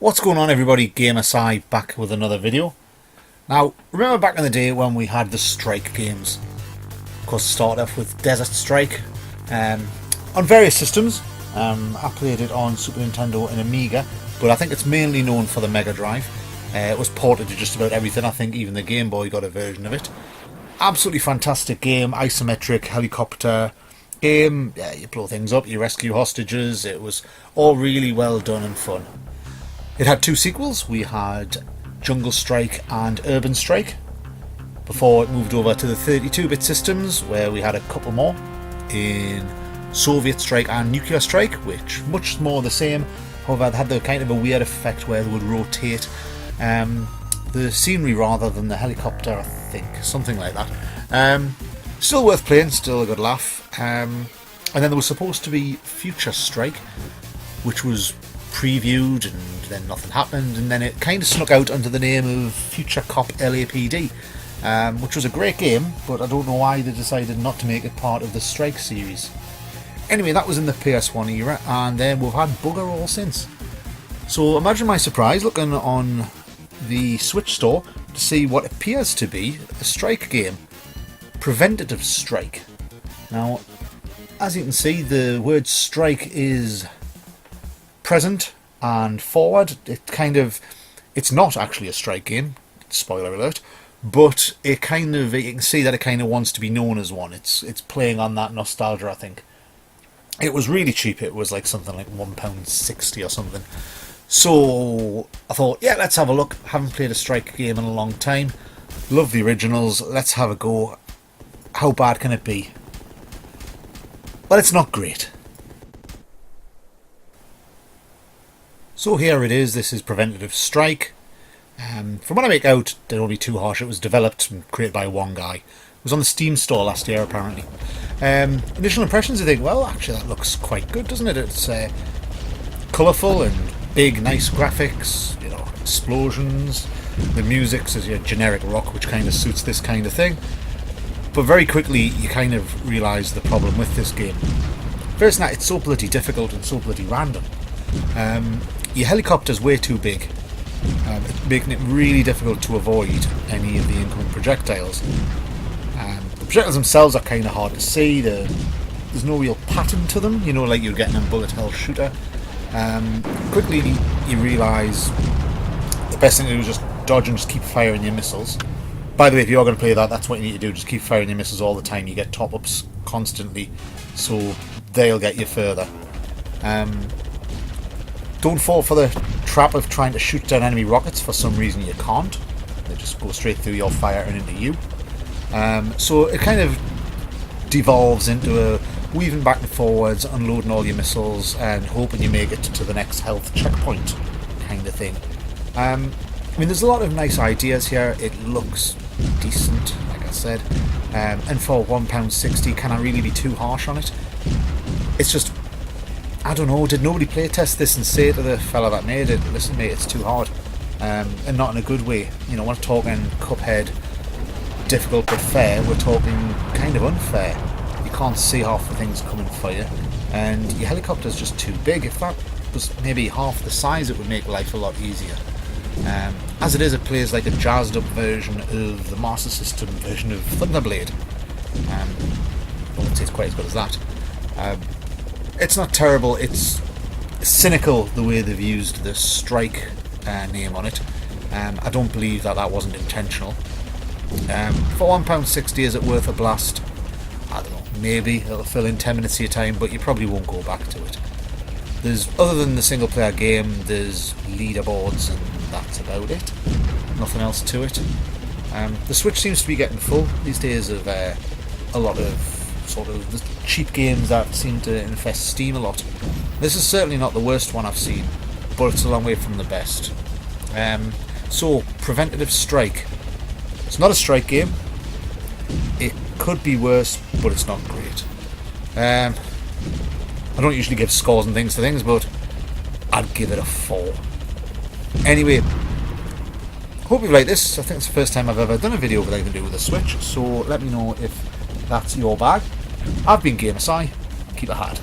What's going on, everybody? GamerSci back with another video. Now, remember back in the day when we had the Strike games? Of course, started off with Desert Strike on various systems. I played it on Super Nintendo and Amiga, but I think it's mainly known for the Mega Drive. It was ported to just about everything. I think even the Game Boy got a version of it. Absolutely fantastic game, isometric helicopter game. Yeah, you blow things up, you rescue hostages. It was all really well done and fun. It had two sequels. We had Jungle Strike and Urban Strike before it moved over to the 32-bit systems, where we had a couple more in Soviet Strike and Nuclear Strike, which much more the same. However, they had the kind of a weird effect where they would rotate the scenery rather than the helicopter, I think, something like that. Still worth playing, still a good laugh. And then there was supposed to be Future Strike, which was previewed and then nothing happened, and then it kind of snuck out under the name of Future Cop LAPD, which was a great game, but I don't know why they decided not to make it part of the Strike series. Anyway, that was in the PS1 era, and then we've had bugger all since. So imagine my surprise looking on the Switch store to see what appears to be a Strike game, Preventative Strike. Now, as you can see, the word Strike is present and forward. It's not actually a Strike game, spoiler alert, but you can see that it kind of wants to be known as one. It's playing on that nostalgia, I think. It was really cheap. It was like something like £1.60 or something. So I thought, yeah, let's have a look. Haven't played a Strike game in a long time. Love the originals. Let's have a go. How bad can it be? Well, it's not great. So here it is. This is Preventative Strike. From what I make out, don't be too harsh. It was developed and created by one guy. It was on the Steam store last year, apparently. Initial impressions, I think, well, actually that looks quite good, doesn't it? It's colourful and big, nice graphics, you know, explosions. The music's is your generic rock, which kind of suits this kind of thing. But very quickly, you kind of realise the problem with this game. First, now, it's so bloody difficult and so bloody random. Your helicopter's way too big, making it really difficult to avoid any of the incoming projectiles. The projectiles themselves are kind of hard to see. There's no real pattern to them, you know, like you're getting a bullet hell shooter. Quickly you realise the best thing to do is just dodge and just keep firing your missiles. By the way, if you're going to play that, that's what you need to do. Just keep firing your missiles all the time. You get top-ups constantly, so they'll get you further. Don't fall for the trap of trying to shoot down enemy rockets. For some reason you can't. They just go straight through your fire and into you. So it kind of devolves into a weaving back and forwards, unloading all your missiles and hoping you make it to the next health checkpoint kind of thing. I mean, there's a lot of nice ideas here. It looks decent, like I said. And for £1.60, can I really be too harsh on it? It's just, I don't know, did nobody playtest this and say to the fella that made it, listen mate, it's too hard, and not in a good way. You know, we're not talking Cuphead, difficult but fair, we're talking kind of unfair. You can't see half the things coming for you, and your helicopter's just too big. If that was maybe half the size, it would make life a lot easier. As it is, it plays like a jazzed up version of the Master System version of Thunderblade. I won't say it's quite as good as that. It's not terrible, it's cynical the way they've used the Strike name on it. I don't believe that wasn't intentional. For £1.60, is it worth a blast? I don't know, maybe it'll fill in 10 minutes of your time, but you probably won't go back to it. Other than the single player game, there's leaderboards and that's about it. Nothing else to it. The Switch seems to be getting full these days of a lot of sort of the cheap games that seem to infest Steam a lot. This is certainly not the worst one I've seen, but it's a long way from the best. So, Preventative Strike. It's not a Strike game. It could be worse, but it's not great. I don't usually give scores and things to things, but I'd give it a 4. Anyway, hope you've liked this. I think it's the first time I've ever done a video with anything to do with a Switch, so let me know if that's your bag. I've been GamerSci. Keep it hard.